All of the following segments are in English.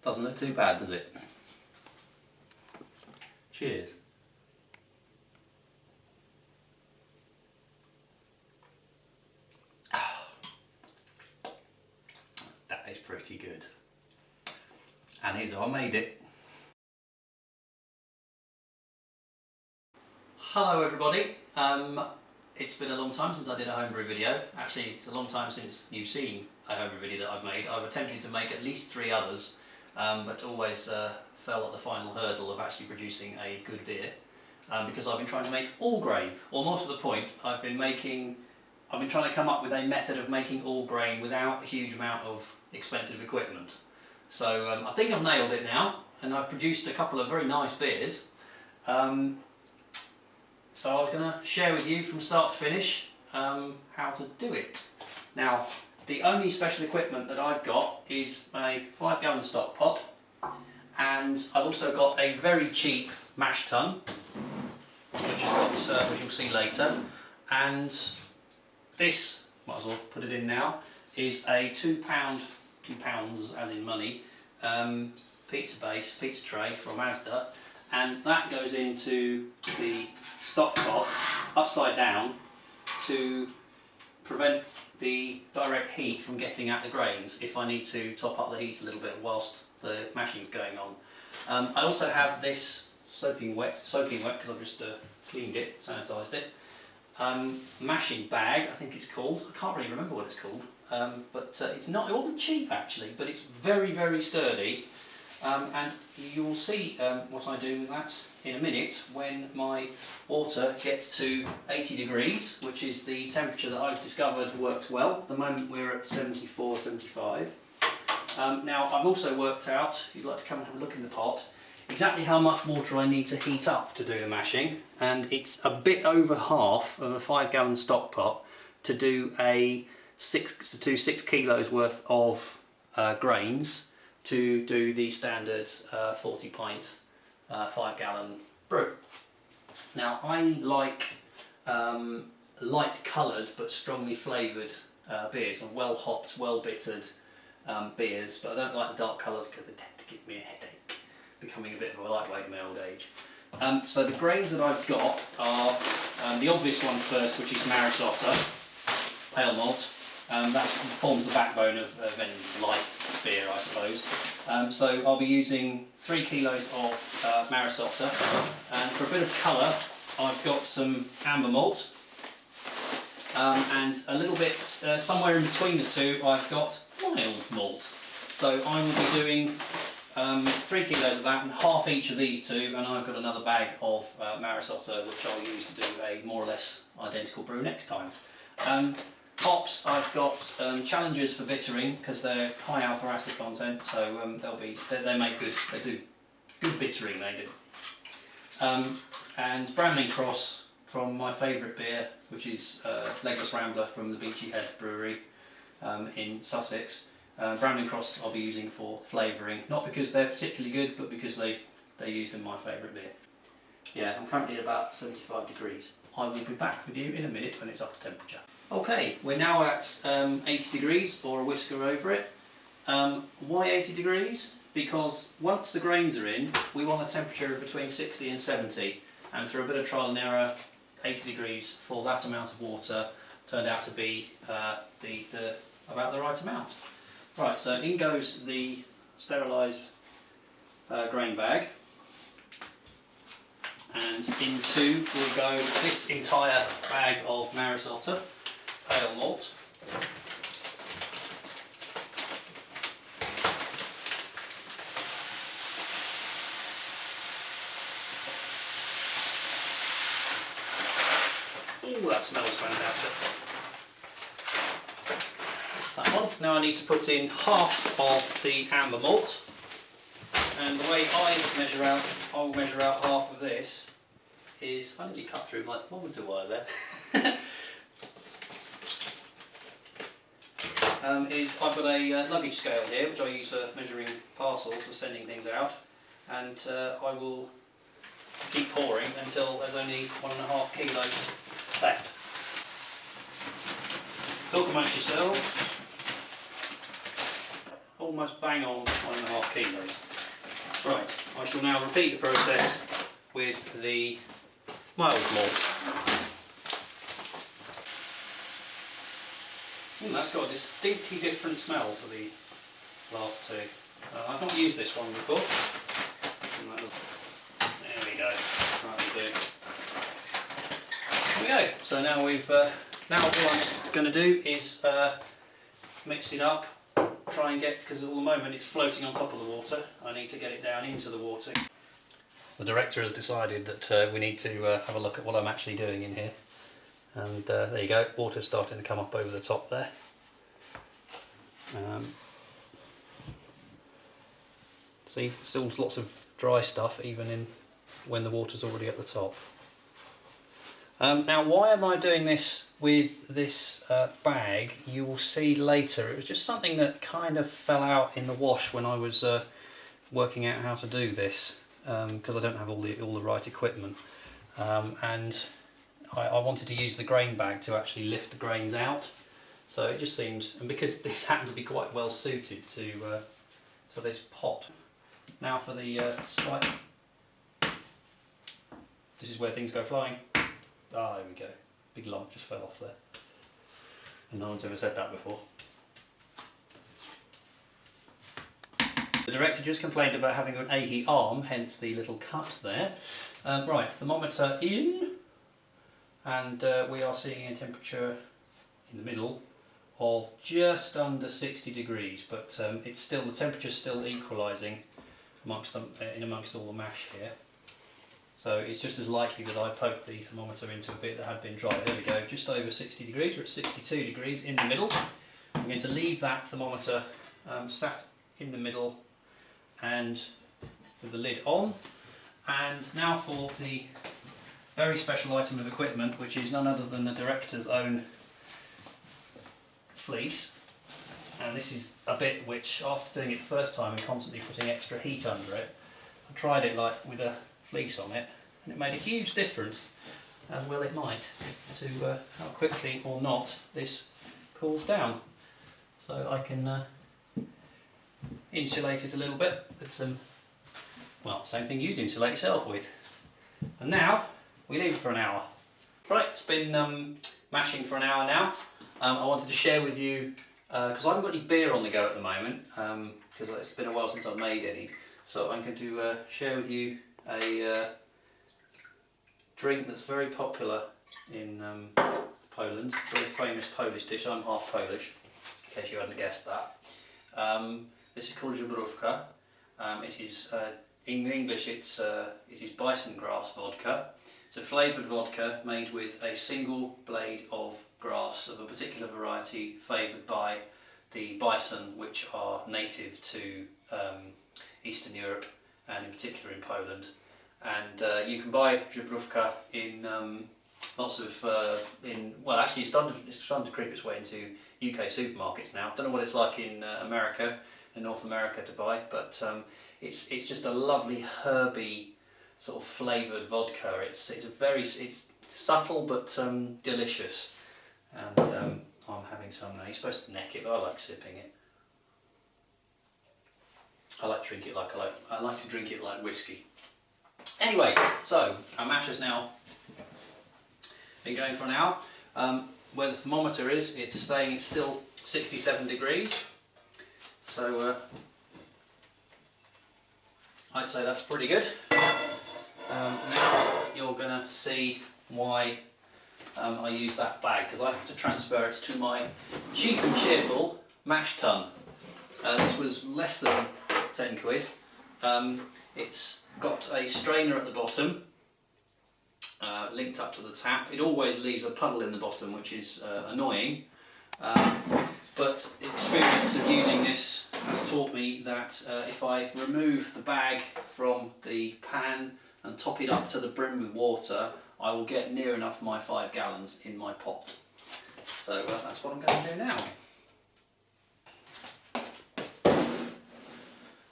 Doesn't look too bad, does it? Cheers. That is pretty good. And here's how I made it. Hello everybody. It's been a long time since I did a homebrew video. Actually, it's a long time since you've seen a homebrew video that I've made. I've attempted to make at least 3 others, but always fell at the final hurdle of actually producing a good beer, because I've been trying to make all grain. Or more to the point, I've been trying to come up with a method of making all grain without a huge amount of expensive equipment. So I think I've nailed it now, and I've produced a couple of very nice beers. So I was going to share with you from start to finish how to do it. Now, the only special equipment that I've got is a 5-gallon stock pot, and I've also got a very cheap mash tun, which has got, which you'll see later, and this, might as well put it in now, is a £2 as in money, pizza tray from Asda, and that goes into the stock pot upside down to prevent the direct heat from getting at the grains if I need to top up the heat a little bit whilst the mashing's going on. I also have this soaking wet because I've just cleaned it, sanitised it, mashing bag, I think it's called. I can't really remember what it's called, but it wasn't cheap actually, but it's very, very sturdy. And you will see what I do with that in a minute when my water gets to 80 degrees, which is the temperature that I've discovered works well. At the moment we're at 74, 75. Now I've also worked out, if you'd like to come and have a look in the pot, exactly how much water I need to heat up to do the mashing, and it's a bit over half of a 5-gallon stock pot to do 6 kilos worth of grains, to do the standard 40 pint 5-gallon brew. Now I like light coloured but strongly flavoured beers, and well hopped, well bittered beers, but I don't like the dark colours because they tend to give me a headache, becoming a bit of a lightweight in my old age. So the grains that I've got are the obvious one first, which is Maris Otter, pale malt. That forms the backbone of any light beer, I suppose. So I'll be using 3 kilos of Maris Otter, and for a bit of colour I've got some amber malt, and a little bit, somewhere in between the two, I've got mild malt. So I will be doing 3 kilos of that and half each of these two, and I've got another bag of Maris Otter which I'll use to do a more or less identical brew next time. Hops, I've got Challengers for bittering because they're high alpha acid content, so they make good, they do good bittering, they do. And Bramling Cross from my favourite beer, which is Legless Rambler from the Beachy Head Brewery in Sussex. Bramling Cross I'll be using for flavouring, not because they're particularly good, but because they're used in my favourite beer. Yeah, I'm currently at about 75 degrees. I will be back with you in a minute when it's up to temperature. Okay, we're now at 80 degrees, or a whisker over it. Why 80 degrees? Because once the grains are in, we want a temperature of between 60 and 70, and through a bit of trial and error, 80 degrees for that amount of water turned out to be about the right amount. Right, so in goes the sterilised grain bag, and into will go this entire bag of Maris Otter pale malt. Ooh, that smells fantastic. That's that one. Now I need to put in half of the amber malt, and the way I will measure out half of this is, I nearly cut through my thermometer wire there. Is I've got a luggage scale here which I use for measuring parcels, for sending things out, and I will keep pouring until there's only 1.5 kilos left. Talk amongst yourselves. almost bang on 1.5 kilos. Right, I shall now repeat the process with the mild malt. That's got a distinctly different smell to the last two. I've not used this one before. There we go. Right, we do. There we go. So now we've now what I'm going to do is mix it up. Try and get, because at the moment it's floating on top of the water. I need to get it down into the water. The director has decided that we need to have a look at what I'm actually doing in here. And there you go, water's starting to come up over the top there. See, still lots of dry stuff even in when the water's already at the top. Now why am I doing this with this bag? You will see later. It was just something that kind of fell out in the wash when I was working out how to do this, because I don't have all the right equipment, and I wanted to use the grain bag to actually lift the grains out. So it just seemed, and because this happened to be quite well suited to this pot. Now for the slight. This is where things go flying. Ah, there we go. Big lump just fell off there. And no one's ever said that before. The director just complained about having an achy arm, hence the little cut there. Right, thermometer in. And we are seeing a temperature in the middle of just under 60 degrees, but it's still, the temperature's still equalising amongst them, in amongst all the mash here. So it's just as likely that I poked the thermometer into a bit that had been dry. There we go, just over 60 degrees. We're at 62 degrees in the middle. I'm going to leave that thermometer sat in the middle and with the lid on. And now for the very special item of equipment, which is none other than the director's own fleece. And this is a bit which, after doing it the first time and constantly putting extra heat under it, I tried it like with a fleece on it, and it made a huge difference, as well it might, to how quickly or not this cools down. So I can insulate it a little bit with some, well, same thing you'd insulate yourself with. And now we leave it for an hour. Right, it's been mashing for an hour now. I wanted to share with you, because I haven't got any beer on the go at the moment, because it's been a while since I've made any, so I'm going to share with you a drink that's very popular in Poland, very famous Polish dish. I'm half Polish, in case you hadn't guessed that. This is called żubrówka. It is in English it is bison grass vodka. It's a flavoured vodka made with a single blade of grass of a particular variety favoured by the bison, which are native to Eastern Europe and in particular in Poland. And you can buy żubrówka in lots of, well actually it's starting to creep its way into UK supermarkets now. Don't know what it's like in America, in North America to buy, but it's just a lovely herby sort of flavoured vodka. It's subtle but delicious, and I'm having some now. You're supposed to neck it, but I like sipping it. I like to drink it like whiskey. Anyway, so our mash has now been going for an hour. Where the thermometer is, it's still 67 degrees. So I'd say that's pretty good. Now you're going to see why I use that bag, because I have to transfer it to my cheap and cheerful mash tun. This was less than 10 quid. It's got a strainer at the bottom, linked up to the tap. It always leaves a puddle in the bottom, which is annoying, but experience of using this has taught me that if I remove the bag from the pan and top it up to the brim with water, I will get near enough my 5 gallons in my pot. So that's what I'm going to do now.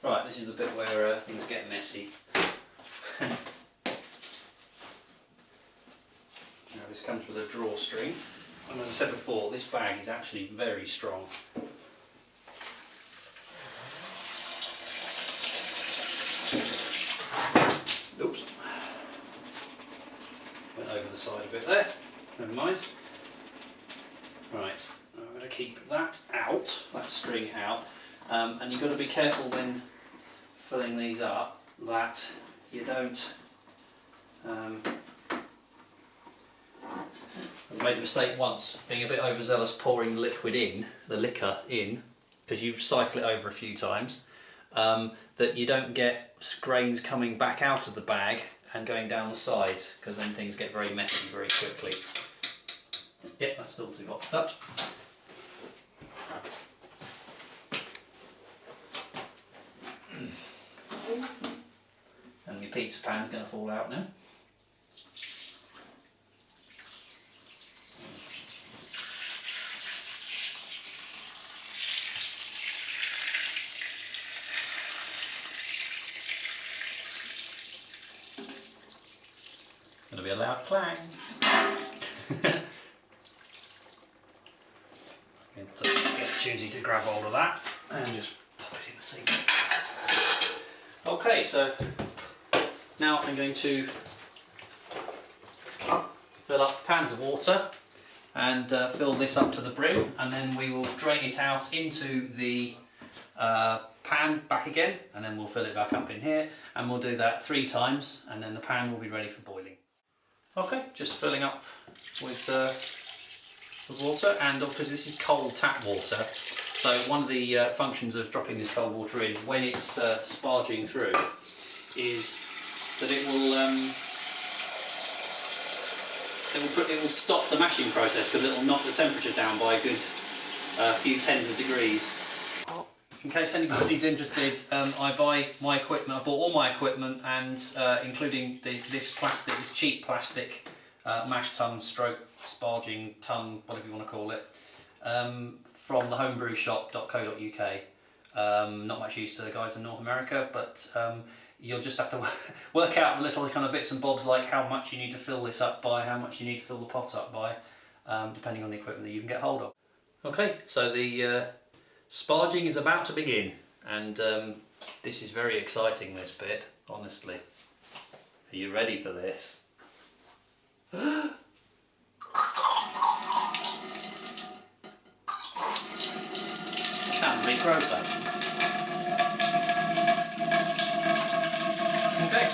Right, this is the bit where things get messy. Now this comes with a drawstring, and as I said before, this bag is actually very strong. over the side a bit there. Never mind. Right, I'm going to keep that out, that string out, and you've got to be careful when filling these up that you don't. I made the mistake once, being a bit overzealous pouring the liquor in, because you cycle it over a few times, that you don't get grains coming back out of the bag and going down the sides, because then things get very messy very quickly. Yep, that's still too hot to touch. And your pizza pan's going to fall out now. Going to be a loud clang. Get the opportunity to grab hold of that and just pop it in the sink. Okay, so now I'm going to fill up pans of water and fill this up to the brim, and then we will drain it out into the pan back again, and then we'll fill it back up in here, and we'll do that 3 times, and then the pan will be ready for boiling. Okay, just filling up with water, and because this is cold tap water, so one of the functions of dropping this cold water in when it's sparging through is that it will stop the mashing process, because it will knock the temperature down by a good few tens of degrees. In case anybody's interested, I buy my equipment. I bought all my equipment, and including this cheap plastic mash tun stroke sparging tun, whatever you want to call it, from the homebrewshop.co.uk. Not much use to the guys in North America, but you'll just have to work out the little kind of bits and bobs, like how much you need to fill this up by, how much you need to fill the pot up by, depending on the equipment that you can get hold of. Okay, so the sparging is about to begin, and this is very exciting, this bit, honestly. Are you ready for this? Sounds a bit gross, actually. Okay,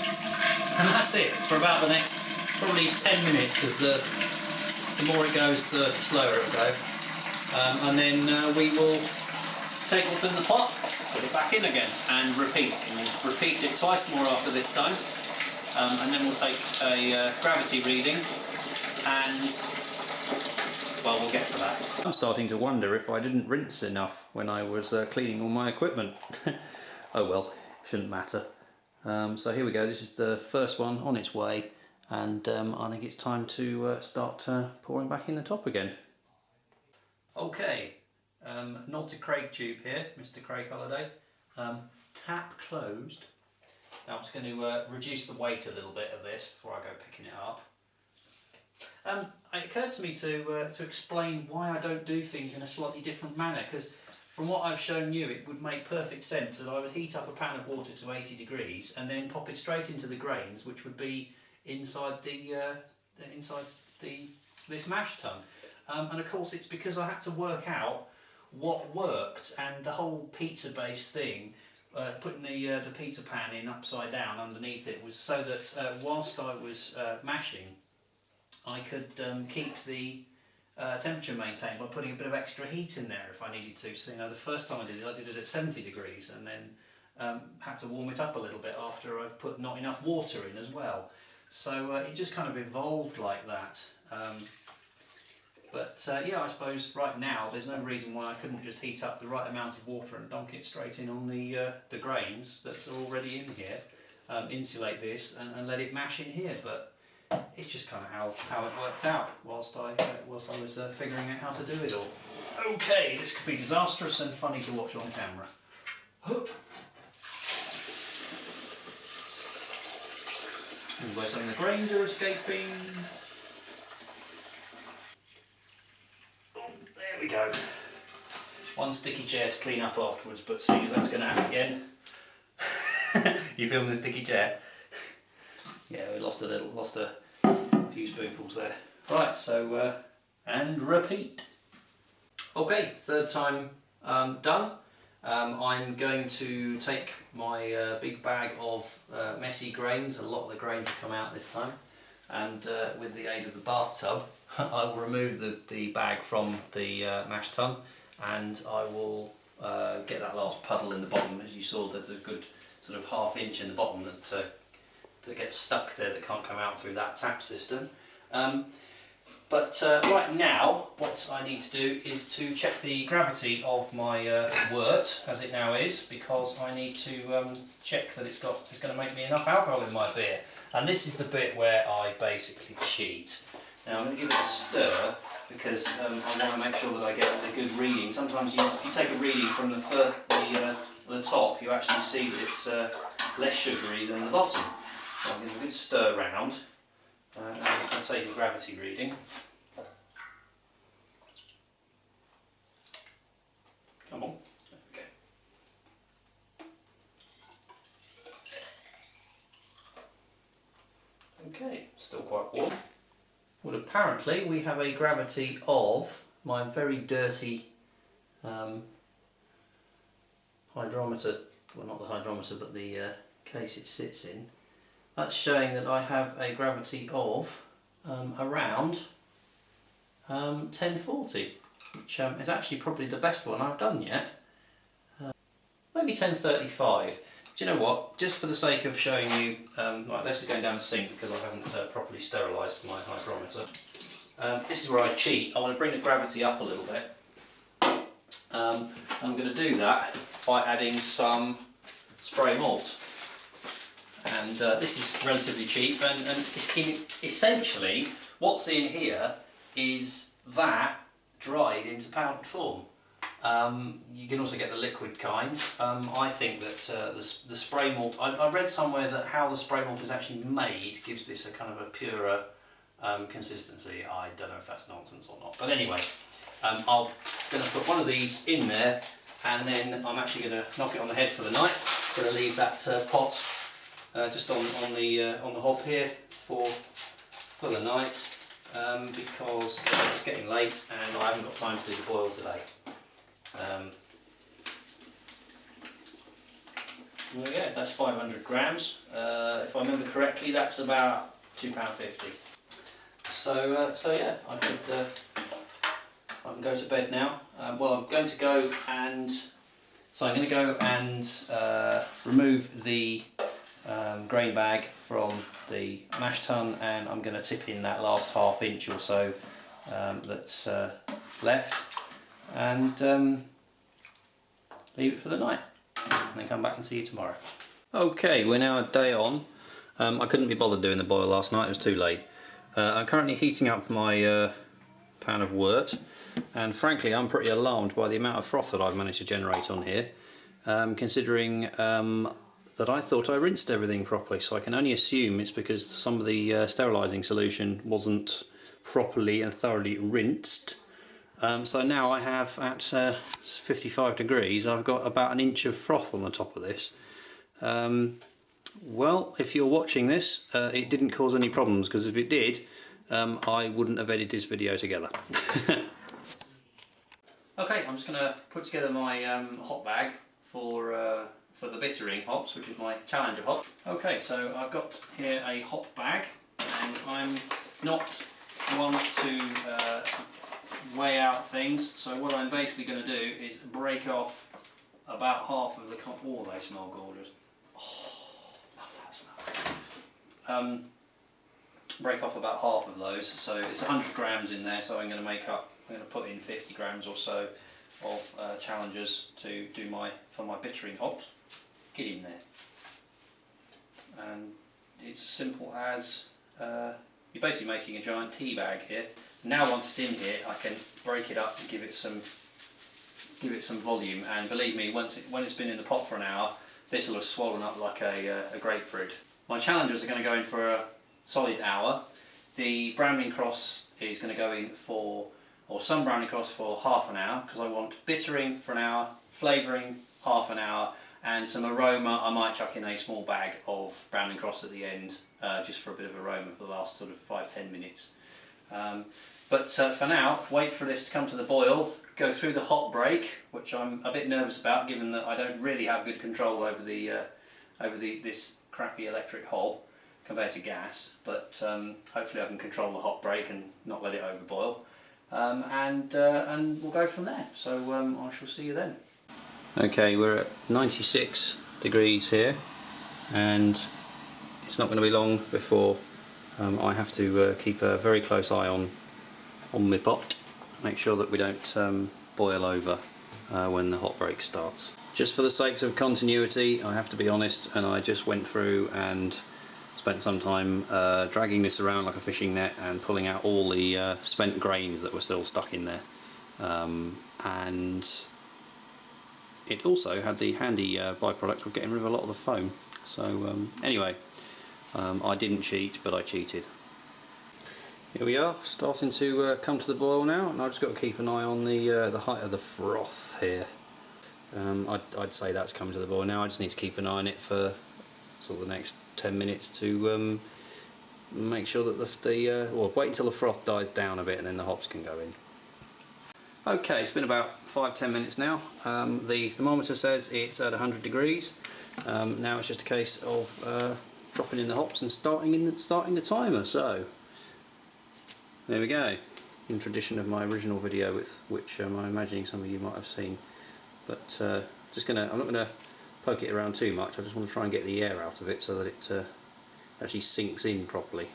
and that's it for about the next probably 10 minutes, because the more it goes, the slower it will go. And then we will take what's in the pot, put it back in again, and repeat. And we'll repeat it twice more after this time. And then we'll take a gravity reading, and well, we'll get to that. I'm starting to wonder if I didn't rinse enough when I was cleaning all my equipment. Oh well, shouldn't matter. So here we go, this is the first one on its way, and I think it's time to start pouring back in the top again. Okay, Nolted Craig tube here, Mr. Craig Holliday. Tap closed. Now I'm just going to reduce the weight a little bit of this before I go picking it up. It occurred to me to explain why I don't do things in a slightly different manner, because from what I've shown you, it would make perfect sense that I would heat up a pan of water to 80 degrees and then pop it straight into the grains, which would be inside this mash tun. And of course, it's because I had to work out what worked, and the whole pizza-based thing, putting the pizza pan in upside down underneath it, was so that whilst I was mashing, I could keep the temperature maintained by putting a bit of extra heat in there if I needed to. So, you know, the first time I did it at 70 degrees, and then had to warm it up a little bit after I've put not enough water in as well. So it just kind of evolved like that. Yeah, I suppose right now there's no reason why I couldn't just heat up the right amount of water and dunk it straight in on the grains that are already in here, insulate this and let it mash in here. But it's just kind of how it worked out whilst I was figuring out how to do it all. Okay, this could be disastrous and funny to watch on camera. Anyway, so the grains are escaping. There we go. One sticky chair to clean up afterwards, but seeing as that's going to happen again. You filming the sticky chair? Yeah, we lost a a few spoonfuls there. Right, so and repeat. Okay, third time done. I'm going to take my big bag of messy grains. A lot of the grains have come out this time, and with the aid of the bathtub I will remove the bag from the mash tun, and I will get that last puddle in the bottom. As you saw, there's a good sort of ½ inch in the bottom that gets stuck there, that can't come out through that tap system. But right now, what I need to do is to check the gravity of my wort, as it now is, because I need to check that it's going to make me enough alcohol in my beer. And this is the bit where I basically cheat. Now I'm going to give it a stir, because I want to make sure that I get a good reading. Sometimes if you take a reading from the top, you actually see that it's less sugary than the bottom. So I'll give it a good stir round. And I'll take a gravity reading. Come on. Okay. Okay, still quite warm. Well, apparently we have a gravity of my very dirty hydrometer. Well, not the hydrometer, but the case it sits in. That's showing that I have a gravity of around 1040, which is actually probably the best one I've done yet. Maybe 1035. Do you know what? Just for the sake of showing you, right, this is going down the sink because I haven't properly sterilised my hydrometer. This is where I cheat. I want to bring the gravity up a little bit. I'm going to do that by adding some spray malt. And this is relatively cheap, and essentially what's in here is that dried into powdered form. You can also get the liquid kind. I think that the spray malt, I read somewhere that how the spray malt is actually made gives this a kind of a purer consistency. I don't know if that's nonsense or not, but anyway, I'm going to put one of these in there, and then I'm actually going to knock it on the head for the night. Going to leave that pot just on the hob here for the night, because it's getting late and I haven't got time to do the boil today. There we go, that's 500 grams. If I remember correctly, that's about £2.50. So yeah, I can go to bed now. Well, I'm going to go and remove the grain bag from the mash tun, and I'm going to tip in that last ½ inch or so that's left, and leave it for the night, and then come back and see you tomorrow. Okay, we're now a day on. I couldn't be bothered doing the boil last night, it was too late. I'm currently heating up my pan of wort, and frankly I'm pretty alarmed by the amount of froth that I've managed to generate on here, considering that I thought I rinsed everything properly, so I can only assume it's because some of the sterilising solution wasn't properly and thoroughly rinsed. So now I have, at 55 degrees, I've got about 1 inch of froth on the top of this. Well, if you're watching this, it didn't cause any problems, because if it did, I wouldn't have edited this video together. Okay, I'm just going to put together my hop bag for the bittering hops, which is my Challenger hop. Okay, so I've got here a hop bag, and I'm not one to weigh out things, so what I'm basically going to do is break off about half of the oh, they smell gorgeous. Oh, love that smell. Break off about half of those, so it's 100 grams in there, so I'm going to put in 50 grams or so of Challengers to do for my bittering hops. Get in there, and it's as simple as you're basically making a giant tea bag here. Now once it's in here, I can break it up and give it some volume, and believe me, when it's been in the pot for an hour, this will have swollen up like a grapefruit. My Challengers are going to go in for a solid hour. The Bramling Cross is going to go in for, or some Bramling Cross for, half an hour, because I want bittering for an hour, flavouring half an hour, and some aroma. I might chuck in a small bag of Browning Cross at the end, just for a bit of aroma for the last sort of 5-10 minutes. But for now, wait for this to come to the boil, go through the hot break, which I'm a bit nervous about given that I don't really have good control over this crappy electric hob compared to gas, but hopefully I can control the hot break and not let it overboil, and we'll go from there. So I shall see you then. Okay, we're at 96 degrees here, and it's not going to be long before I have to keep a very close eye on my pot, make sure that we don't boil over when the hot break starts. Just for the sakes of continuity, I have to be honest, and I just went through and spent some time dragging this around like a fishing net and pulling out all the spent grains that were still stuck in there, and it also had the handy byproduct of getting rid of a lot of the foam. So anyway, I didn't cheat, but I cheated. Here we are, starting to come to the boil now, and I've just got to keep an eye on the height of the froth here. I'd say that's coming to the boil now. I just need to keep an eye on it for sort of the next 10 minutes to make sure that well, wait until the froth dies down a bit and then the hops can go in. Okay, it's been about 5-10 minutes now. The thermometer says it's at 100 degrees. Now it's just a case of dropping in the hops and starting the timer. So there we go, in tradition of my original video, with which I'm imagining some of you might have seen. But I'm not gonna poke it around too much. I just want to try and get the air out of it so that it actually sinks in properly.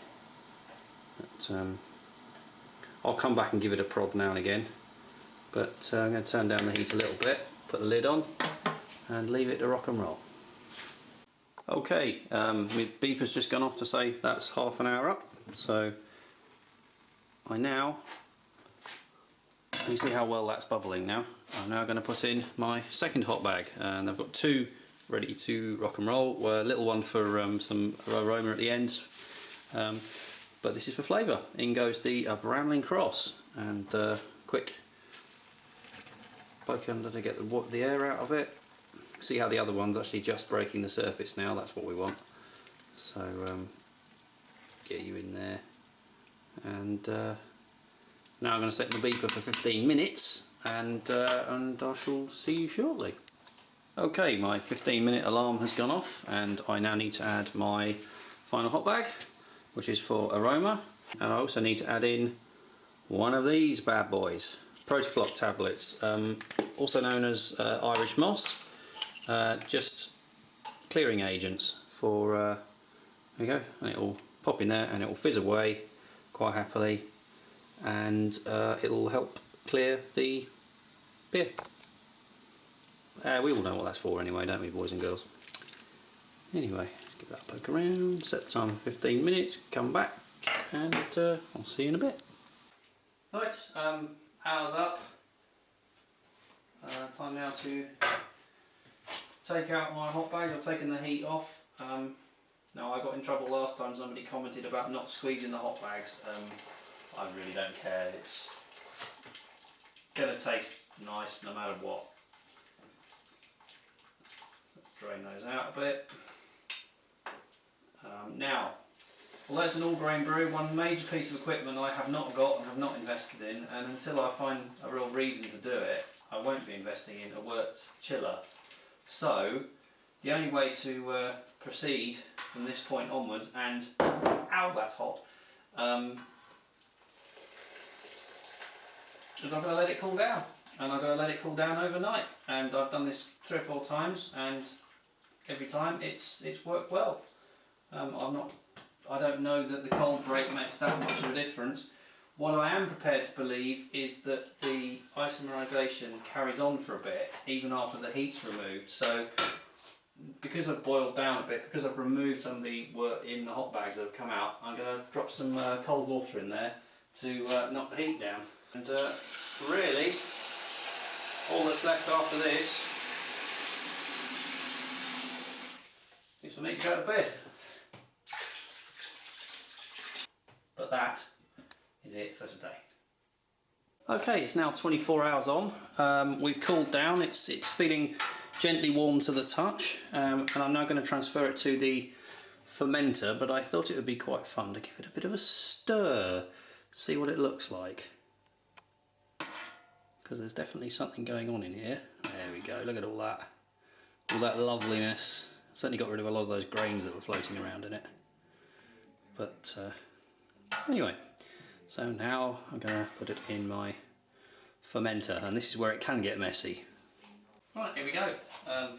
But I'll come back and give it a prod now and again. But I'm going to turn down the heat a little bit, put the lid on, and leave it to rock and roll. Okay, my beeper's just gone off to say that's half an hour up. So you see how well that's bubbling now. I'm now going to put in my second hot bag, and I've got two ready to rock and roll. A little one for some aroma at the end, but this is for flavour. In goes the Browning Cross, and quick poke under to get the air out of it. See how the other one's actually just breaking the surface now. That's what we want. So get you in there, and now I'm going to set the beeper for 15 minutes, and I shall see you shortly. Okay, my 15-minute alarm has gone off, and I now need to add my final hot bag, which is for aroma, and I also need to add in one of these bad boys, Protafloc tablets, also known as Irish moss, just clearing agents for, there we go, and it will pop in there and it will fizz away quite happily, and it'll help clear the beer. We all know what that's for anyway, don't we, boys and girls? Anyway, let's give that a poke around, set the time for 15 minutes, come back, and I'll see you in a bit. Right, hour's up. Time now to take out my hot bags. I've taken the heat off. Now, I got in trouble last time. Somebody commented about not squeezing the hot bags. I really don't care. It's gonna taste nice no matter what. Let's drain those out a bit. Now, although it's an all-grain brew, one major piece of equipment I have not got and have not invested in, and until I find a real reason to do it, I won't be investing in a worked chiller. So, the only way to proceed from this point onwards, and ow, that's hot, is I'm going to let it cool down, and I'm going to let it cool down overnight. And I've done this 3 or 4 times, and every time it's worked well. I don't know that the cold break makes that much of a difference. What I am prepared to believe is that the isomerization carries on for a bit, even after the heat's removed. So, because I've boiled down a bit, because I've removed some of the work in the hot bags that have come out, I'm going to drop some cold water in there to knock the heat down. And really, all that's left after this is for me to go to bed. But that is it for today. Okay, it's now 24 hours on. We've cooled down. It's feeling gently warm to the touch, and I'm now going to transfer it to the fermenter, but I thought it would be quite fun to give it a bit of a stir, see what it looks like, because there's definitely something going on in here. There we go, look at all that loveliness. Certainly got rid of a lot of those grains that were floating around in it. But anyway, so now I'm going to put it in my fermenter, and this is where it can get messy. Right, here we go.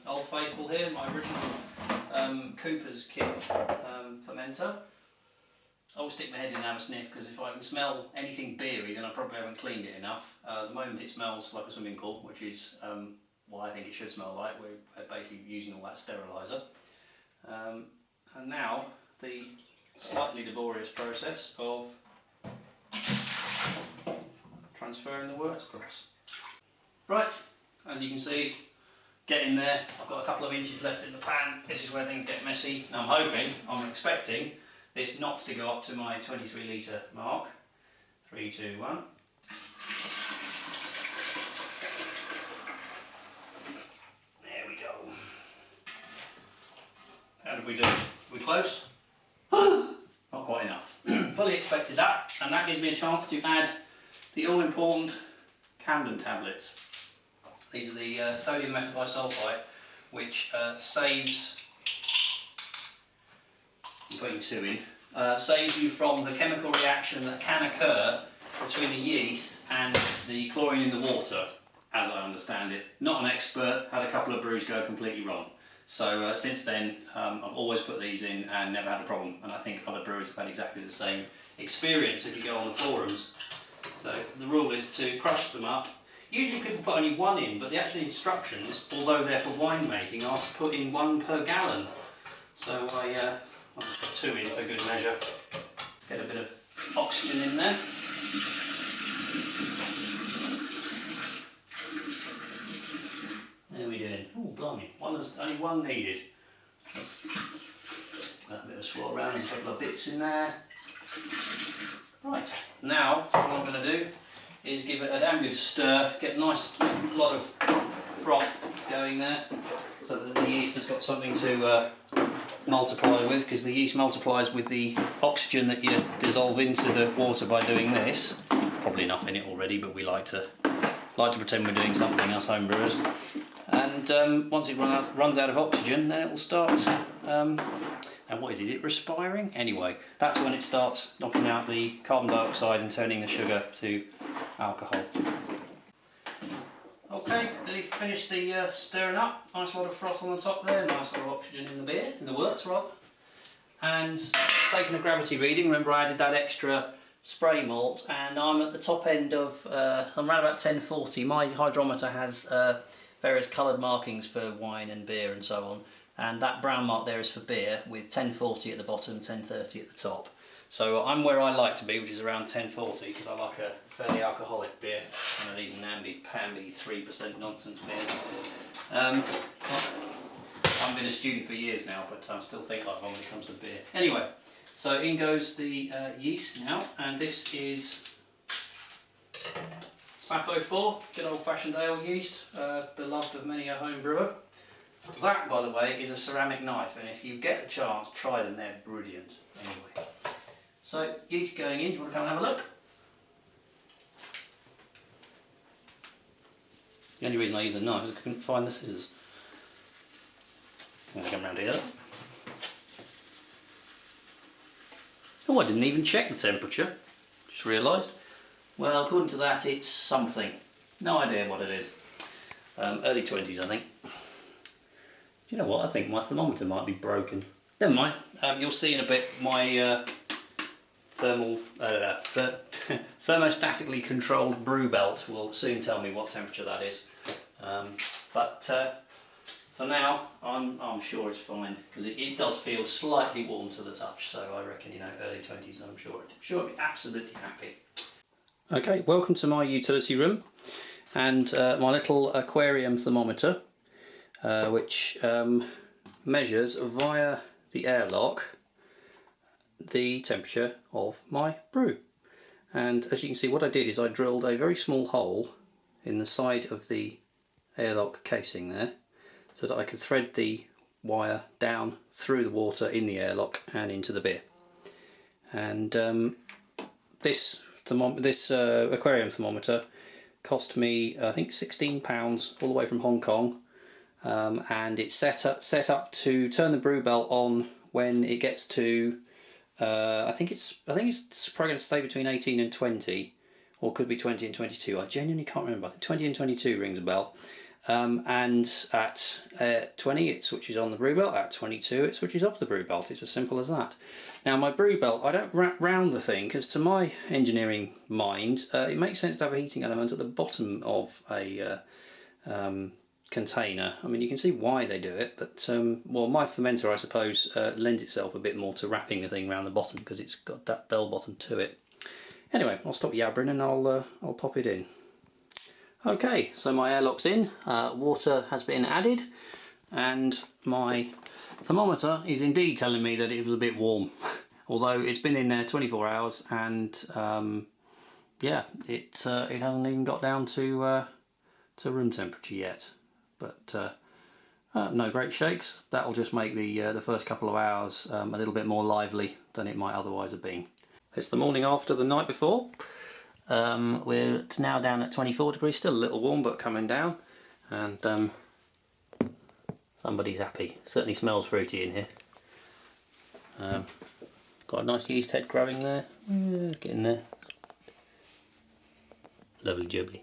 Old Faithful here, my original Cooper's kit fermenter. I will stick my head in and have a sniff, because if I can smell anything beery, then I probably haven't cleaned it enough. At the moment it smells like a swimming pool, which is what I think it should smell like. We're basically using all that steriliser. And now the slightly laborious process of transferring the wort across. Right, as you can see, getting there. I've got a couple of inches left in the pan. This is where things get messy. Now I'm expecting this not to go up to my 23 litre mark. 3, 2, 1. There we go. How did we do? Are we close? Not quite enough. Fully expected that, and that gives me a chance to add the all-important Camden tablets. These are the sodium metabisulfite, which saves, I'm putting 2 in, saves you from the chemical reaction that can occur between the yeast and the chlorine in the water, as I understand it. Not an expert, had a couple of brews go completely wrong. So since then, I've always put these in and never had a problem, and I think other brewers have had exactly the same experience if you go on the forums. So the rule is to crush them up. Usually people put only 1 in, but the actual instructions, although they're for winemaking, are to put in 1 per gallon. So I'll put 2 in for good measure. Get a bit of oxygen in there. There we doing? Oh, blimey! Only 1 needed. That bit of swirl around and a couple of bits in there. Right, now what I'm going to do is give it a damn good stir, get a nice lot of froth going there, so that the yeast has got something to multiply with, because the yeast multiplies with the oxygen that you dissolve into the water by doing this. Probably enough in it already, but we like to pretend we're doing something, us home brewers. And once it runs out of oxygen, then it will start. And what is it respiring? Anyway, that's when it starts knocking out the carbon dioxide and turning the sugar to alcohol. Okay, nearly finished the stirring up. Nice lot of froth on the top there, nice lot of oxygen in the beer, in the worts rather. And taking a gravity reading, remember I added that extra spray malt, and I'm at the top end of, I'm around about 1040. My hydrometer has various coloured markings for wine and beer and so on. And that brown mark there is for beer, with 1040 at the bottom, 1030 at the top. So I'm where I like to be, which is around 1040, because I like a fairly alcoholic beer. One of these namby-pamby 3% nonsense beers. I've been a student for years now, but I still think like one when it comes to beer. Anyway, so in goes the yeast now, and this is Sappho 4, good old-fashioned ale yeast, beloved of many a home brewer. That, by the way, is a ceramic knife, and if you get the chance, try them, they're brilliant. Anyway, so yeast going in, do you want to come and have a look? The only reason I use a knife is I couldn't find the scissors. I'm going to come round here. Oh, I didn't even check the temperature, just realised. Well, according to that, it's something. No idea what it is. Early 20s, I think. Do you know what? I think my thermometer might be broken. Never mind. You'll see in a bit my thermostatically controlled brew belt will soon tell me what temperature that is. But for now, I'm sure it's fine, because it does feel slightly warm to the touch. So I reckon, you know, early 20s. I'm sure it'll be absolutely happy. Okay, welcome to my utility room, and my little aquarium thermometer. Which measures via the airlock the temperature of my brew. And as you can see, what I did is I drilled a very small hole in the side of the airlock casing there, so that I could thread the wire down through the water in the airlock and into the beer. And this aquarium thermometer cost me, I think, £16 all the way from Hong Kong, and it's set up to turn the brew belt on when it gets to I think it's probably going to stay between 18 and 20, or could be 20 and 22. I genuinely can't remember. I think 20 and 22 rings a bell. And at 20 it switches on the brew belt, at 22 it switches off the brew belt. It's as simple as that. Now my brew belt, I don't wrap round the thing because to my engineering mind it makes sense to have a heating element at the bottom of a container. I mean, you can see why they do it, but well, my fermenter I suppose lends itself a bit more to wrapping the thing around the bottom because it's got that bell bottom to it. Anyway, I'll stop yabbering and I'll pop it in. Okay, so my airlock's in, water has been added, and my thermometer is indeed telling me that it was a bit warm, although it's been in there 24 hours and yeah, it hasn't even got down to room temperature yet. But no great shakes. That'll just make the first couple of hours a little bit more lively than it might otherwise have been. It's the morning after the night before. We're now down at 24 degrees, still a little warm but coming down, and somebody's happy. Certainly smells fruity in here. Got a nice yeast head growing there. Yeah, getting there. Lovely jubbly.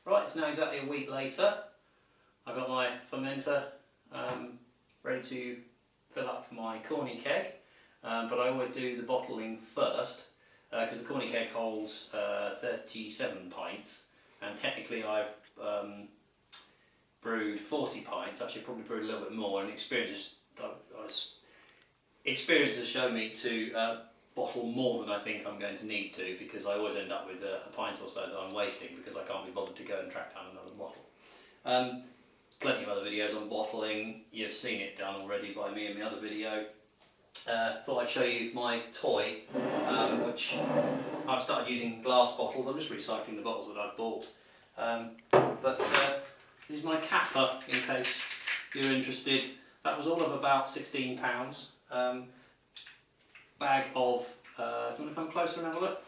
Right, it's now exactly a week later. I've got my fermenter ready to fill up my corny keg, but I always do the bottling first because the corny keg holds 37 pints, and technically I've brewed 40 pints. Actually, probably brewed a little bit more, and experience has shown me to bottle more than I think I'm going to need to, because I always end up with a pint or so that I'm wasting because I can't be bothered to go and track down another bottle. Plenty of other videos on bottling, you've seen it done already by me in my other video. Thought I'd show you my toy, which I've started using glass bottles. I'm just recycling the bottles that I've bought. But this is my capper, in case you're interested. That was all of about £16. Bag of, do you want to come closer and have a look?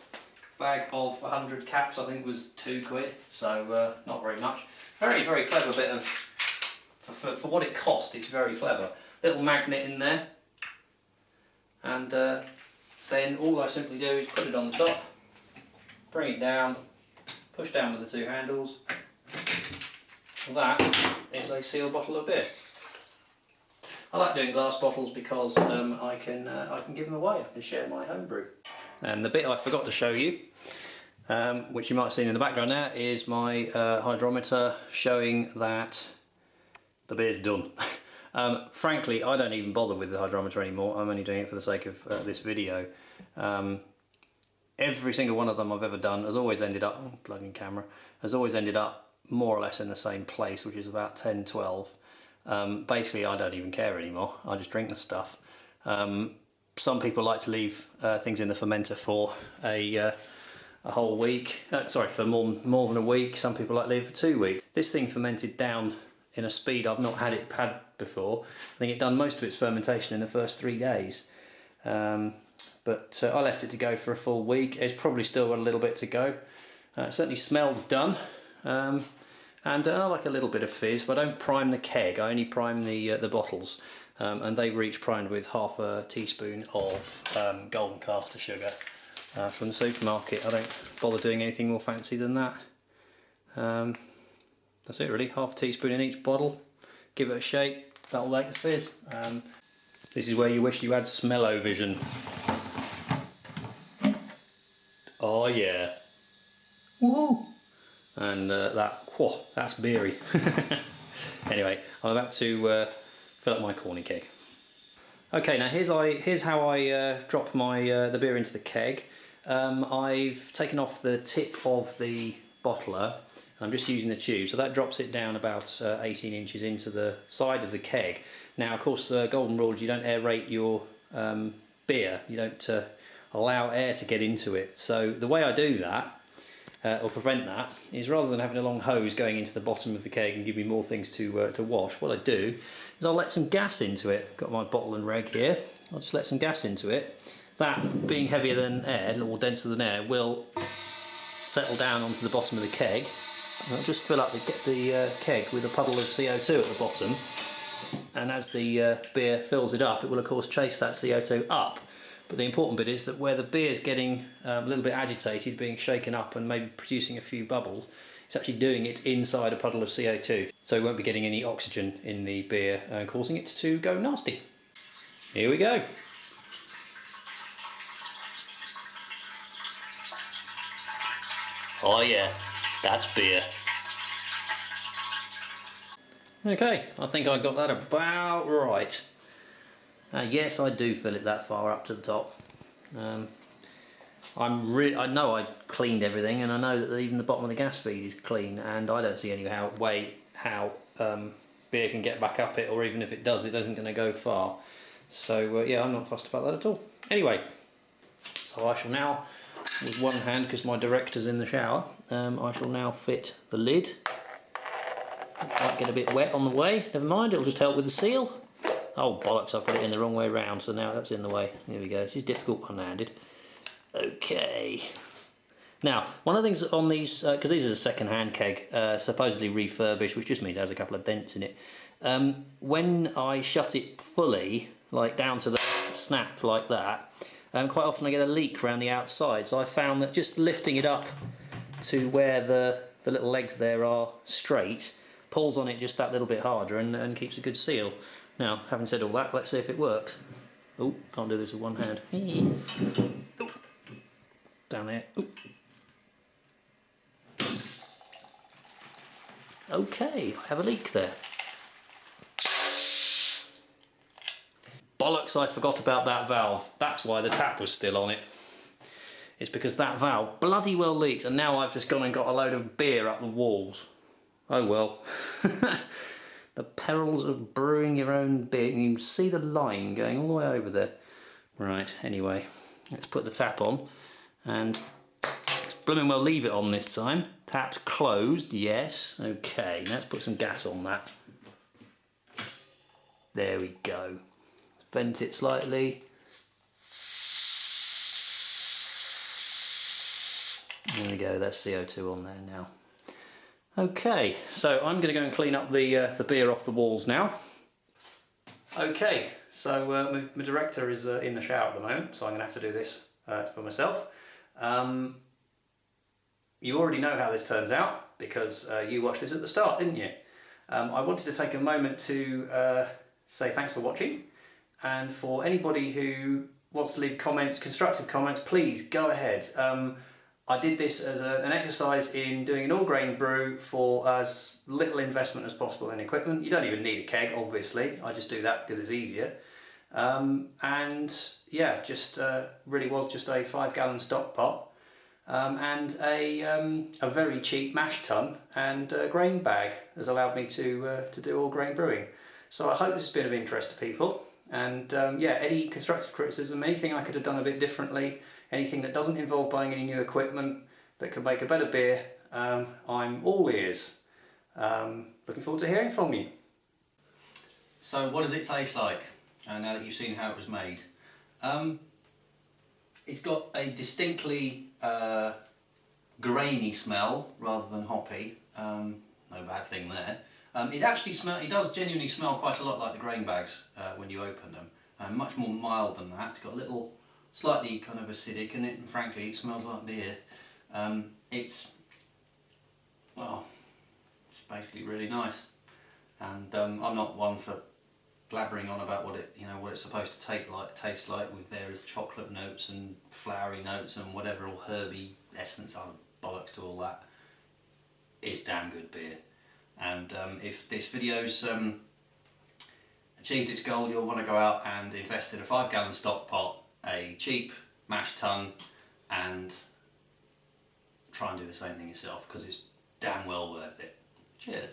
Bag of 100 caps, I think, was £2, so not very much. Very, very clever bit of, for what it cost, it's very clever. Little magnet in there, and then all I simply do is put it on the top, bring it down, push down with the two handles. That is a sealed bottle of beer. I like doing glass bottles because I can give them away and share my home brew. And the bit I forgot to show you, which you might have seen in the background there, is my hydrometer showing that the beer's done. Frankly, I don't even bother with the hydrometer anymore. I'm only doing it for the sake of this video. Every single one of them I've ever done has always ended up, plug-in camera, has always ended up more or less in the same place, which is about 10, 12. Basically, I don't even care anymore. I just drink the stuff. Some people like to leave things in the fermenter for a whole week. Sorry, for more than a week. Some people like to leave it for 2 weeks. This thing fermented down in a speed I've not had before. I think it done most of its fermentation in the first 3 days. But I left it to go for a full week. It's probably still got a little bit to go. It certainly smells done. And I like a little bit of fizz, but I don't prime the keg, I only prime the bottles. And they were each primed with half a teaspoon of golden caster sugar from the supermarket. I don't bother doing anything more fancy than that. That's it really, half a teaspoon in each bottle. Give it a shake, that'll make the fizz. This is where you wish you had smell-o-vision. Oh yeah. Woohoo! And that's beery. Anyway, I'm about to fill up my corny keg. Okay, now here's how I drop my the beer into the keg. I've taken off the tip of the bottler. I'm just using the tube, so that drops it down about 18 inches into the side of the keg. Now, of course, the golden rule is you don't aerate your beer. You don't allow air to get into it. So the way I do that or prevent that, is rather than having a long hose going into the bottom of the keg and give me more things to wash, what I do is I'll let some gas into it. Got my bottle and reg here. I'll just let some gas into it. That, being heavier than air, or denser than air, will settle down onto the bottom of the keg. And I'll just fill up the keg with a puddle of CO2 at the bottom. And as the beer fills it up, it will of course chase that CO2 up. But the important bit is that where the beer is getting a little bit agitated, being shaken up and maybe producing a few bubbles, it's actually doing it inside a puddle of CO2. So we won't be getting any oxygen in the beer and causing it to go nasty. Here we go. Oh yeah, that's beer. Okay, I think I got that about right. Yes, I do fill it that far up to the top. I know I cleaned everything, and I know that even the bottom of the gas feed is clean, and I don't see any way how beer can get back up it, or even if it does, it isn't going to go far. So yeah, I'm not fussed about that at all. Anyway, so I shall now, with one hand, because my director's in the shower, I shall now fit the lid. Might get a bit wet on the way, never mind, it'll just help with the seal. Oh bollocks, I put it in the wrong way round, so now that's in the way. Here we go, this is difficult one-handed. Okay. Now, one of the things on these, because these are a second-hand keg, supposedly refurbished, which just means it has a couple of dents in it. When I shut it fully, like down to the snap like that, quite often I get a leak around the outside, so I found that just lifting it up to where the little legs there are straight, pulls on it just that little bit harder and keeps a good seal. Now, having said all that, let's see if it works. Oh, can't do this with one hand. Ooh. Down there. Ooh. Okay, I have a leak there. Bollocks, I forgot about that valve. That's why the tap was still on it. It's because that valve bloody well leaks, and now I've just gone and got a load of beer up the walls. Oh well. The perils of brewing your own beer. You can see the line going all the way over there. Right, anyway, let's put the tap on, and let's blooming well leave it on this time. Tap's closed, yes. Okay, let's put some gas on that. There we go. Vent it slightly. There we go, that's CO2 on there now. Okay, so I'm going to go and clean up the beer off the walls now. Okay, so my director is in the shower at the moment, so I'm going to have to do this for myself. You already know how this turns out, because you watched this at the start, didn't you? I wanted to take a moment to say thanks for watching, and for anybody who wants to leave comments, constructive comments, please go ahead. I did this as an exercise in doing an all-grain brew for as little investment as possible in equipment. You don't even need a keg, obviously. I just do that because it's easier. And yeah, just really was just a 5-gallon stock pot and a very cheap mash tun and a grain bag has allowed me to do all-grain brewing. So I hope this has been of interest to people. And yeah, any constructive criticism, anything I could have done a bit differently, anything that doesn't involve buying any new equipment that could make a better beer, I'm all ears. Looking forward to hearing from you. So what does it taste like, now that you've seen how it was made? It's got a distinctly grainy smell rather than hoppy. No bad thing there. It does genuinely smell quite a lot like the grain bags when you open them. Much more mild than that. It's got a little, slightly kind of acidic in it, and frankly it smells like beer. It's basically really nice. And I'm not one for blabbering on about what it's supposed to taste like with various chocolate notes and flowery notes and whatever, all herby essence. I'm bollocks to all that. It's damn good beer. And if this video's achieved its goal, you'll want to go out and invest in a 5-gallon stock pot, a cheap mash tun, and try and do the same thing yourself, because it's damn well worth it. Cheers.